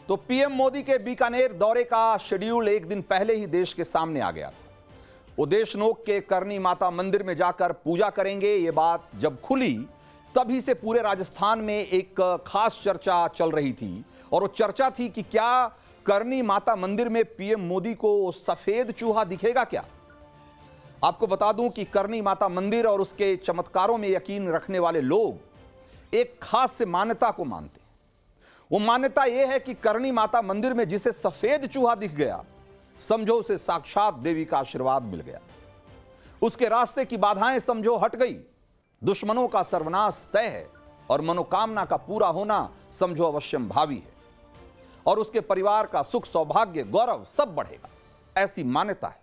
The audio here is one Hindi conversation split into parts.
तो पीएम मोदी के बीकानेर दौरे का शेड्यूल एक दिन पहले ही देश के सामने आ गया था। वो देशनोक के करनी माता मंदिर में जाकर पूजा करेंगे। ये बात जब खुली तभी से पूरे राजस्थान में एक खास चर्चा चल रही थी और वो चर्चा थी कि क्या करनी माता मंदिर में पीएम मोदी को सफेद चूहा दिखेगा क्या। आपको बता दूं कि करनी माता मंदिर और उसके चमत्कारों में यकीन रखने वाले लोग एक खास से मान्यता को मानते हैं। वो मान्यता यह है कि करनी माता मंदिर में जिसे सफेद चूहा दिख गया, समझो उसे साक्षात देवी का आशीर्वाद मिल गया। उसके रास्ते की बाधाएं समझो हट गई, दुश्मनों का सर्वनाश तय है और मनोकामना का पूरा होना समझो अवश्यम भावी है और उसके परिवार का सुख सौभाग्य गौरव सब बढ़ेगा, ऐसी मान्यता है।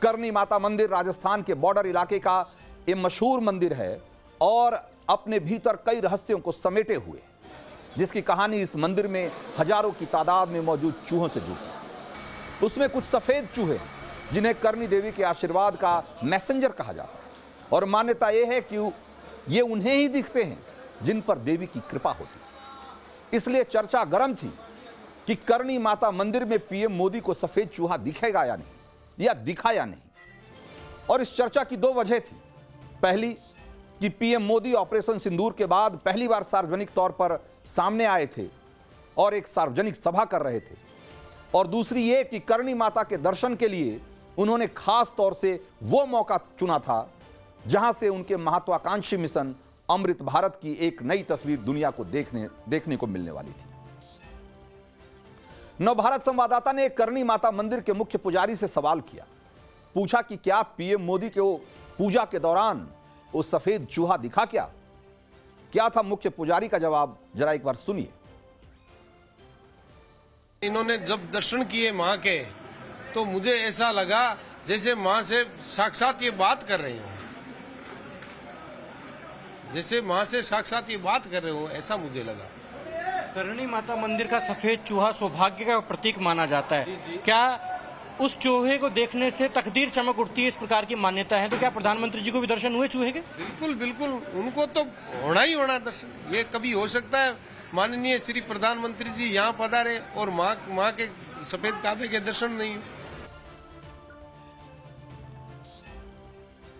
करनी माता मंदिर राजस्थान के बॉर्डर इलाके का एक मशहूर मंदिर है और अपने भीतर कई रहस्यों को समेटे हुए, जिसकी कहानी इस मंदिर में हजारों की तादाद में मौजूद चूहों से जुड़ी है। उसमें कुछ सफेद चूहे हैं जिन्हें करनी देवी के आशीर्वाद का मैसेंजर कहा जाता है और मान्यता यह है कि ये उन्हें ही दिखते हैं जिन पर देवी की कृपा होती है। इसलिए चर्चा गर्म थी कि करनी माता मंदिर में पीएम मोदी को सफेद चूहा दिखेगा या नहीं, या दिखा या नहीं। और इस चर्चा की दो वजह थी। पहली कि पीएम मोदी ऑपरेशन सिंदूर के बाद पहली बार सार्वजनिक तौर पर सामने आए थे और एक सार्वजनिक सभा कर रहे थे, और दूसरी ये कि करनी माता के दर्शन के लिए उन्होंने खास तौर से वो मौका चुना था जहां से उनके महत्वाकांक्षी मिशन अमृत भारत की एक नई तस्वीर दुनिया को देखने को मिलने वाली थी। नवभारत संवाददाता ने करनी माता मंदिर के मुख्य पुजारी से सवाल किया, पूछा कि क्या पीएम मोदी को पूजा के दौरान वो सफेद चूहा दिखा क्या था मुख्य पुजारी का जवाब, जरा एक बार सुनिए। इन्होंने जब दर्शन किए मां के तो मुझे ऐसा लगा जैसे मां से साक्षात ये बात कर रही हूं, जैसे मां से साक्षात ये बात कर रहे हो, ऐसा मुझे लगा। करनी माता मंदिर का सफेद चूहा सौभाग्य का प्रतीक माना जाता है। क्या उस चूहे को देखने से तकदीर चमक उठती है, इस प्रकार की मान्यता है? तो क्या प्रधानमंत्री जी को भी दर्शन हुए चूहे के? बिल्कुल बिल्कुल, उनको तो होना ही होना दर्शन। ये कभी हो सकता है माननीय श्री प्रधानमंत्री जी यहाँ पधारे और माँ के सफेद काबे के दर्शन नहीं?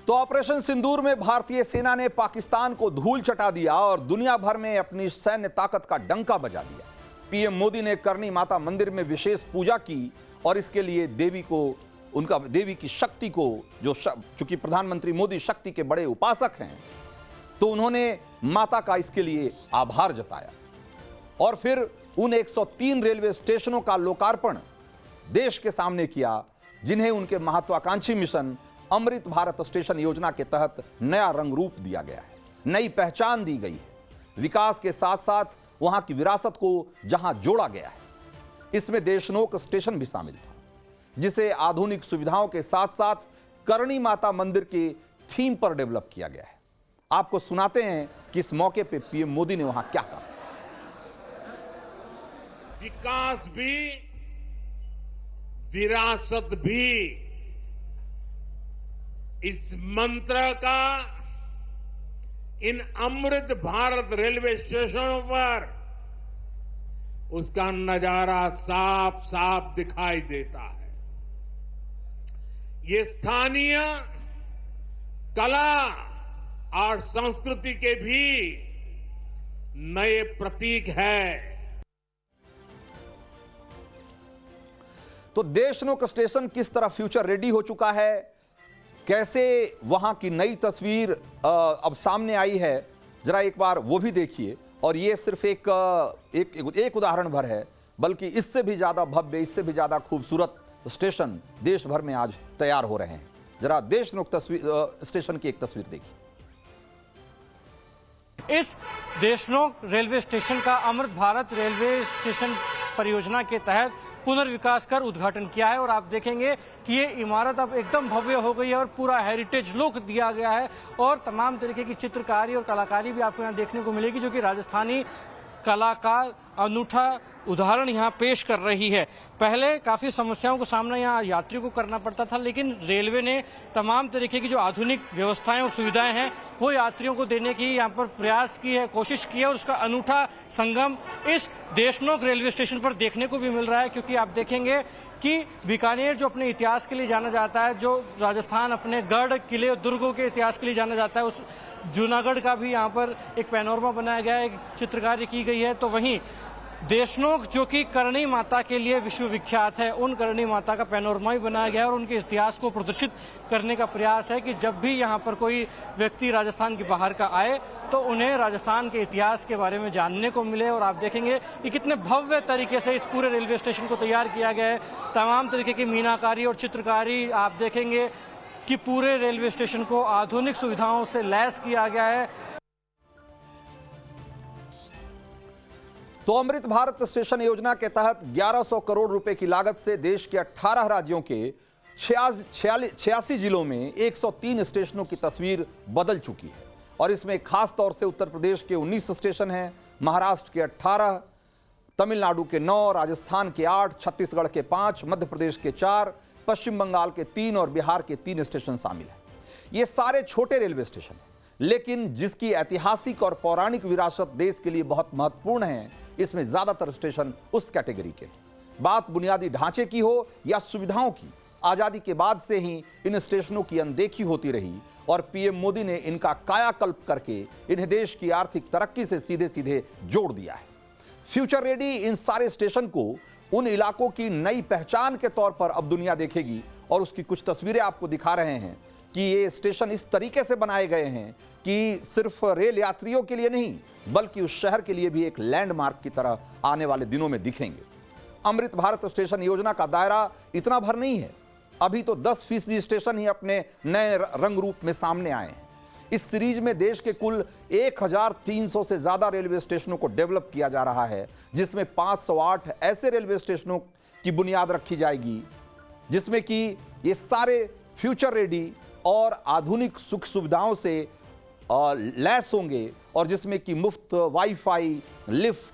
तो ऑपरेशन सिंदूर में भारतीय सेना ने पाकिस्तान को धूल चटा दिया और दुनिया भर में अपनी सैन्य ताकत का डंका बजा दिया। पीएम मोदी ने करनी माता मंदिर में विशेष पूजा की और इसके लिए देवी की शक्ति को, जो चूंकि प्रधानमंत्री मोदी शक्ति के बड़े उपासक हैं, तो उन्होंने माता का इसके लिए आभार जताया और फिर उन 103 रेलवे स्टेशनों का लोकार्पण देश के सामने किया जिन्हें उनके महत्वाकांक्षी मिशन अमृत भारत स्टेशन योजना के तहत नया रंग रूप दिया गया है, नई पहचान दी गई है। विकास के साथ साथ वहां की विरासत को जहां जोड़ा गया है, इसमें देशनोक स्टेशन भी शामिल था, जिसे आधुनिक सुविधाओं के साथ साथ करनी माता मंदिर के थीम पर डेवलप किया गया है। आपको सुनाते हैं कि इस मौके पे पीएम मोदी ने वहां क्या कहा। विकास भी, विरासत भी, इस मंत्र का इन अमृत भारत रेलवे स्टेशनों पर उसका नजारा साफ साफ दिखाई देता है। ये स्थानीय कला और संस्कृति के भी नए प्रतीक है। तो देशनोक स्टेशन किस तरह फ्यूचर रेडी हो चुका है, कैसे वहां की नई तस्वीर अब सामने आई है, जरा एक बार वो भी देखिए। और ये सिर्फ एक उदाहरण भर है, बल्कि इससे भी ज्यादा भव्य, इससे भी ज्यादा खूबसूरत स्टेशन देश भर में आज तैयार हो रहे हैं। जरा देशनोक स्टेशन की एक तस्वीर देखिए। इस देशनोक रेलवे स्टेशन का अमृत भारत रेलवे स्टेशन परियोजना के तहत पुनर्विकास कर उद्घाटन किया है और आप देखेंगे कि ये इमारत अब एकदम भव्य हो गई है और पूरा हेरिटेज लुक दिया गया है और तमाम तरीके की चित्रकारी और कलाकारी भी आपको यहाँ देखने को मिलेगी, जो कि राजस्थानी कला का अनूठा उदाहरण यहाँ पेश कर रही है। पहले काफ़ी समस्याओं का सामना यहाँ यात्रियों को करना पड़ता था, लेकिन रेलवे ने तमाम तरीके की जो आधुनिक व्यवस्थाएं और सुविधाएं हैं वो यात्रियों को देने की यहाँ पर प्रयास की है, कोशिश की है, और उसका अनूठा संगम इस देशनोक रेलवे स्टेशन पर देखने को भी मिल रहा है। क्योंकि आप देखेंगे कि बीकानेर जो अपने इतिहास के लिए जाना जाता है, जो राजस्थान अपने गढ़ किले और दुर्गों के इतिहास के लिए जाना जाता है, उस जूनागढ़ का भी यहाँ पर एक पैनोरमा बनाया गया है, एक चित्रकारी की गई है। तो वहीं देशनोक जो कि करणी माता के लिए विश्वविख्यात है, उन करणी माता का पैनोरमा भी बनाया गया है और उनके इतिहास को प्रदर्शित करने का प्रयास है कि जब भी यहाँ पर कोई व्यक्ति राजस्थान के बाहर का आए तो उन्हें राजस्थान के इतिहास के बारे में जानने को मिले। और आप देखेंगे कि कितने भव्य तरीके से इस पूरे रेलवे स्टेशन को तैयार किया गया है। तमाम तरीके की मीनाकारी और चित्रकारी, आप देखेंगे कि पूरे रेलवे स्टेशन को आधुनिक सुविधाओं से लैस किया गया है। तो अमृत भारत स्टेशन योजना के तहत 1100 करोड़ रुपए की लागत से देश के 18 राज्यों के 86 जिलों में 103 स्टेशनों की तस्वीर बदल चुकी है। और इसमें खास तौर से उत्तर प्रदेश के 19 स्टेशन हैं, महाराष्ट्र के 18, तमिलनाडु के 9, राजस्थान के 8, छत्तीसगढ़ के 5, मध्य प्रदेश के 4, पश्चिम बंगाल के 3 और बिहार के 3 स्टेशन शामिल हैं। ये सारे छोटे रेलवे स्टेशन हैं, लेकिन जिसकी ऐतिहासिक और पौराणिक विरासत देश के लिए बहुत महत्वपूर्ण है, इसमें ज्यादातर स्टेशन उस कैटेगरी के। बात बुनियादी ढांचे की हो या सुविधाओं की, आजादी के बाद से ही इन स्टेशनों की अनदेखी होती रही और पीएम मोदी ने इनका कायाकल्प करके इन्हें देश की आर्थिक तरक्की से सीधे सीधे जोड़ दिया है। फ्यूचर रेडी इन सारे स्टेशन को उन इलाकों की नई पहचान के तौर पर अब दुनिया देखेगी। और उसकी कुछ तस्वीरें आपको दिखा रहे हैं कि ये स्टेशन इस तरीके से बनाए गए हैं कि सिर्फ रेल यात्रियों के लिए नहीं, बल्कि उस शहर के लिए भी एक लैंडमार्क की तरह आने वाले दिनों में दिखेंगे। अमृत भारत स्टेशन योजना का दायरा इतना भर नहीं है, अभी तो 10% स्टेशन ही अपने नए रंग रूप में सामने आए हैं। इस सीरीज में देश के कुल 1300 से ज्यादा रेलवे स्टेशनों को डेवलप किया जा रहा है, जिसमें 508 ऐसे रेलवे स्टेशनों की बुनियाद रखी जाएगी जिसमें कि ये सारे फ्यूचर रेडी और आधुनिक सुख सुविधाओं से लैस होंगे, और जिसमें कि मुफ्त wifi, lift,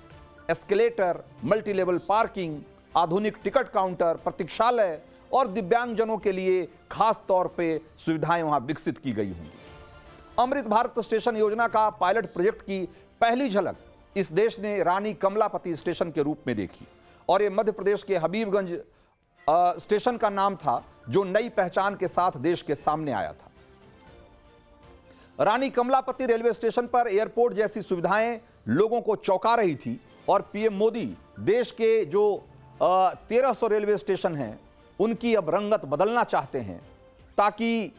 escalator, multi level parking, आधुनिक टिकट काउंटर, प्रतीक्षालय और दिव्यांगजनों के लिए खास तौर पे सुविधाएं वहां विकसित की गई होंगी। अमृत भारत स्टेशन योजना का पायलट प्रोजेक्ट की पहली झलक इस देश ने रानी कमलापति स्टेशन के रूप में देखी, और यह मध्य प्रदेश के हबीबगंज स्टेशन का नाम था, जो नई पहचान के साथ देश के सामने आया था। रानी कमलापति रेलवे स्टेशन पर एयरपोर्ट जैसी सुविधाएं लोगों को चौंका रही थी, और पीएम मोदी देश के जो 1300 रेलवे स्टेशन हैं उनकी अब रंगत बदलना चाहते हैं, ताकि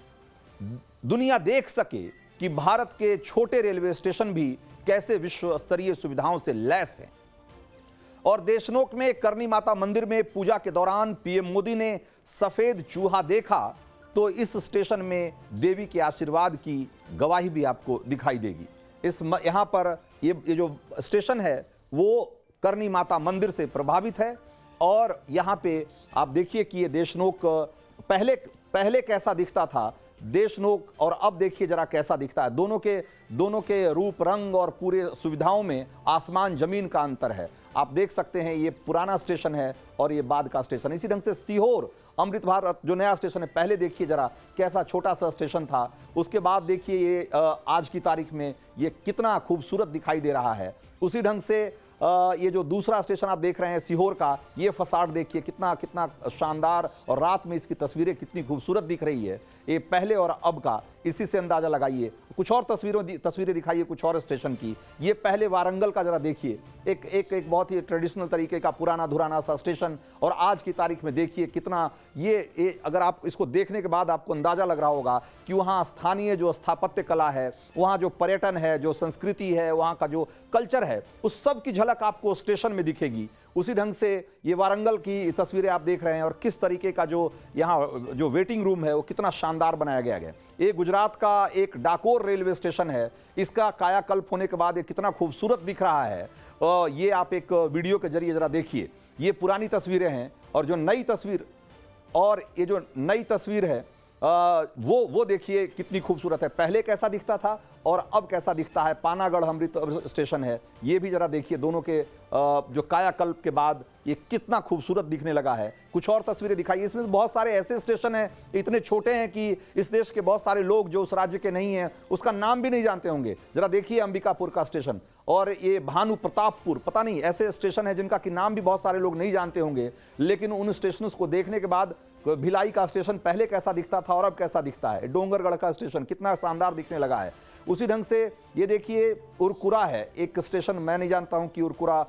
दुनिया देख सके कि भारत के छोटे रेलवे स्टेशन भी कैसे विश्व स्तरीय सुविधाओं से लैस हैं। और देशनोक में करणी माता मंदिर में पूजा के दौरान पीएम मोदी ने सफेद चूहा देखा, तो इस स्टेशन में देवी के आशीर्वाद की गवाही भी आपको दिखाई देगी। यहां पर ये जो स्टेशन है वो करणी माता मंदिर से प्रभावित है, और यहां पे आप देखिए कि ये देशनोक पहले कैसा दिखता था देशनोक, और अब देखिए जरा कैसा दिखता है। दोनों के रूप रंग और पूरे सुविधाओं में आसमान जमीन का अंतर है। आप देख सकते हैं ये पुराना स्टेशन है और ये बाद का स्टेशन। इसी ढंग से सीहोर अमृत भारत जो नया स्टेशन है, पहले देखिए जरा कैसा छोटा सा स्टेशन था, उसके बाद देखिए ये आज की तारीख में ये कितना खूबसूरत दिखाई दे रहा है। उसी ढंग से ये जो दूसरा स्टेशन आप देख रहे हैं सीहोर का, ये फसाड देखिए कितना शानदार, और रात में इसकी तस्वीरें कितनी खूबसूरत दिख रही है। ये पहले और अब का, इसी से अंदाजा लगाइए। कुछ और तस्वीरें दिखाइए कुछ और स्टेशन की। ये पहले वारंगल का जरा देखिए, एक बहुत ही ट्रेडिशनल तरीके का पुराना धुराना सा स्टेशन, और आज की तारीख में देखिए कितना ये अगर आप इसको देखने के बाद आपको अंदाजा लग रहा होगा कि वहाँ स्थानीय जो स्थापत्य कला है, वहाँ जो पर्यटन है, जो संस्कृति है, वहाँ का जो कल्चर है, उस सब की झलक आपको स्टेशन में दिखेगी। उसी ढंग से ये वारंगल की तस्वीरें आप देख रहे हैं, और किस तरीके का जो यहाँ जो वेटिंग रूम है वो कितना शानदार बनाया गया है। ये गुजरात का एक डाकोर रेलवे स्टेशन है, इसका कायाकल्प होने के बाद ये कितना खूबसूरत दिख रहा है। ये आप एक वीडियो के जरिए जरा देखिए। ये पुरानी तस्वीरें हैं, और ये जो नई तस्वीर है वो देखिए कितनी खूबसूरत है। पहले कैसा दिखता था और अब कैसा दिखता है। पानागढ़ अमृत स्टेशन है, ये भी जरा देखिए, दोनों के जो कायाकल्प के बाद ये कितना खूबसूरत दिखने लगा है। कुछ और तस्वीरें दिखाई। इसमें बहुत सारे ऐसे स्टेशन हैं, इतने छोटे हैं कि इस देश के बहुत सारे लोग जो उस राज्य के नहीं हैं उसका नाम भी नहीं जानते होंगे। जरा देखिए अंबिकापुर का स्टेशन और ये भानु प्रतापपुर, पता नहीं, ऐसे स्टेशन है जिनका कि नाम भी बहुत सारे लोग नहीं जानते होंगे। लेकिन उन स्टेशनों को देखने के बाद भिलाई का स्टेशन पहले कैसा दिखता था और अब कैसा दिखता है। डोंगरगढ़ का स्टेशन कितना शानदार दिखने लगा है। उसी ढंग से ये देखिए उरकुरा है एक स्टेशन, मैं नहीं जानता हूं कि उरकुरा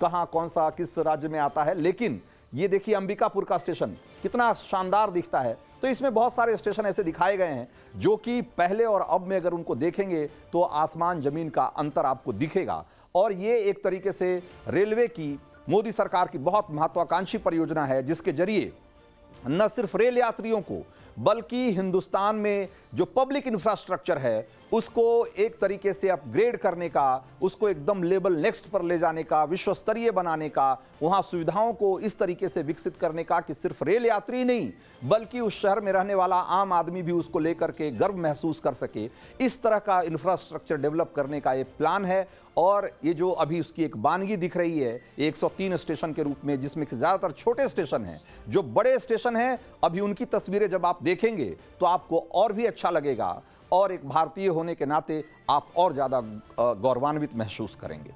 कहां, कौन सा, किस राज्य में आता है, लेकिन ये देखिए अंबिकापुर का स्टेशन कितना शानदार दिखता है। तो इसमें बहुत सारे स्टेशन ऐसे दिखाए गए हैं जो कि पहले और अब में अगर उनको देखेंगे तो आसमान जमीन का अंतर आपको दिखेगा। और ये एक तरीके से रेलवे की, मोदी सरकार की बहुत महत्वाकांक्षी परियोजना है, जिसके जरिए न सिर्फ रेल यात्रियों को बल्कि हिंदुस्तान में जो पब्लिक इंफ्रास्ट्रक्चर है उसको एक तरीके से अपग्रेड करने का, उसको एकदम लेवल नेक्स्ट पर ले जाने का, विश्व स्तरीय बनाने का, वहाँ सुविधाओं को इस तरीके से विकसित करने का कि सिर्फ रेल यात्री नहीं बल्कि उस शहर में रहने वाला आम आदमी भी उसको लेकर के गर्व महसूस कर सके। इस तरह का इंफ्रास्ट्रक्चर डेवलप करने का ये प्लान है। और ये जो अभी उसकी एक बानगी दिख रही है 103 स्टेशन के रूप में, जिसमें कि ज़्यादातर छोटे स्टेशन हैं। जो बड़े स्टेशन हैं अभी उनकी तस्वीरें जब आप देखेंगे तो आपको और भी अच्छा लगेगा और एक भारतीय होने के नाते आप और ज़्यादा गौरवान्वित महसूस करेंगे।